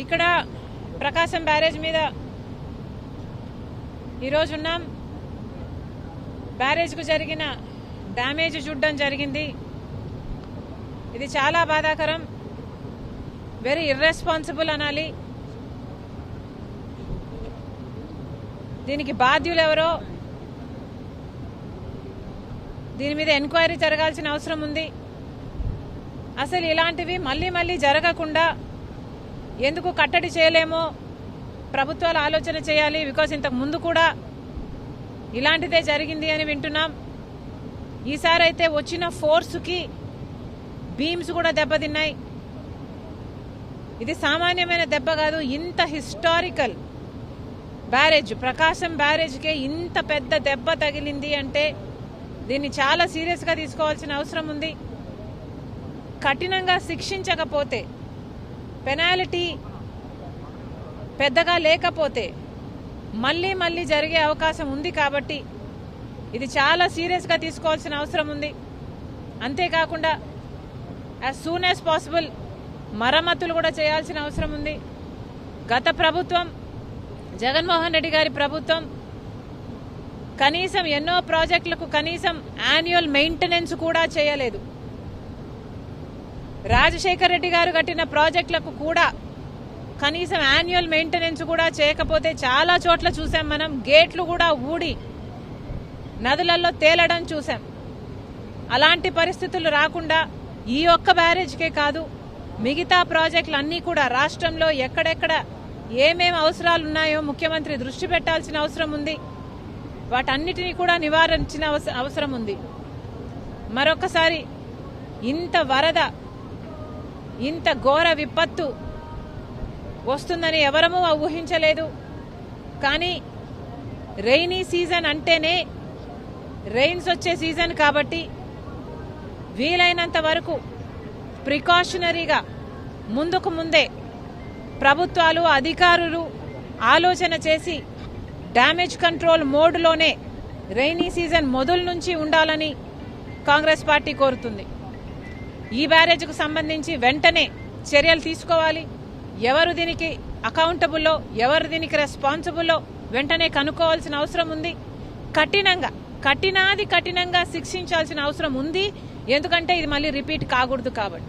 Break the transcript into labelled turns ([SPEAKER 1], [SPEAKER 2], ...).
[SPEAKER 1] ఇక్కడ ప్రకాశం బ్యారేజ్ మీద ఈరోజు ఉన్నాం. బ్యారేజ్కు జరిగిన డ్యామేజ్ చూడడం జరిగింది. ఇది చాలా బాధాకరం, వెరీ ఇర్రెస్పాన్సిబుల్ అనాలి. దీనికి బాధ్యులు ఎవరో దీని మీద ఎంక్వైరీ జరగాల్సిన అవసరం ఉంది. అసలు ఇలాంటివి మళ్ళీ మళ్ళీ జరగకుండా ఎందుకు కట్టడి చేయలేమో ప్రభుత్వాలు ఆలోచన చేయాలి. బికాస్ ఇంతకు ముందు కూడా ఇలాంటిదే జరిగింది అని వింటున్నాం. ఈసారి అయితే వచ్చిన ఫోర్స్కి బీమ్స్ కూడా దెబ్బతిన్నాయి. ఇది సామాన్యమైన దెబ్బ కాదు. ఇంత హిస్టారికల్ బ్యారేజ్, ప్రకాశం బ్యారేజ్కే ఇంత పెద్ద దెబ్బ తగిలింది అంటే దీన్ని చాలా సీరియస్గా తీసుకోవాల్సిన అవసరం ఉంది. కఠినంగా శిక్షించకపోతే, పెనాల్టీ పెద్దగా లేకపోతే మళ్ళీ మళ్ళీ జరిగే అవకాశం ఉంది. కాబట్టి ఇది చాలా సీరియస్గా తీసుకోవాల్సిన అవసరం ఉంది. అంతేకాకుండా యాజ్ సూన్ యాజ్ పాసిబుల్ మరమ్మతులు కూడా చేయాల్సిన అవసరం ఉంది. గత ప్రభుత్వం, జగన్మోహన్ రెడ్డి గారి ప్రభుత్వం కనీసం ఎన్నో ప్రాజెక్టులకు కనీసం యాన్యువల్ మెయింటెనెన్స్ కూడా చేయలేదు. రాజశేఖర్ రెడ్డి గారు కట్టిన ప్రాజెక్టులకు కూడా కనీసం యాన్యువల్ మెయింటెనెన్స్ కూడా చేయకపోతే చాలా చోట్ల చూసాం మనం. గేట్లు కూడా ఊడి నదులలో తేలడం చూసాం. అలాంటి పరిస్థితులు రాకుండా ఈ ఒక్క బ్యారేజ్కే కాదు, మిగతా ప్రాజెక్టులన్నీ కూడా రాష్ట్రంలో ఎక్కడెక్కడ ఏమేం అవసరాలు ఉన్నాయో ముఖ్యమంత్రి దృష్టి పెట్టాల్సిన అవసరం ఉంది. వాటన్నిటినీ కూడా నివారించిన అవసరం ఉంది. మరొకసారి ఇంత వరద, ఇంత ఘోర విపత్తు వస్తుందని ఎవరమూ ఊహించలేదు. కానీ రెయినీ సీజన్ అంటేనే రెయిన్స్ వచ్చే సీజన్ కాబట్టి వీలైనంత వరకు ప్రికాషనరీగా ముందుకు ముందే ప్రభుత్వాలు, అధికారులు ఆలోచన చేసి డ్యామేజ్ కంట్రోల్ మోడ్లోనే రెయినీ సీజన్ మొదలు నుంచి ఉండాలని కాంగ్రెస్ పార్టీ కోరుతుంది. ఈ బ్యారేజ్కు సంబంధించి వెంటనే చర్యలు తీసుకోవాలి. ఎవరు దీనికి అకౌంటబుల్లో, ఎవరు దీనికి రెస్పాన్సిబుల్లో వెంటనే కనుక్కోవాల్సిన అవసరం ఉంది. కఠినంగా శిక్షించాల్సిన అవసరం ఉంది. ఎందుకంటే ఇది మళ్ళీ రిపీట్ కాకూడదు కాబట్టి.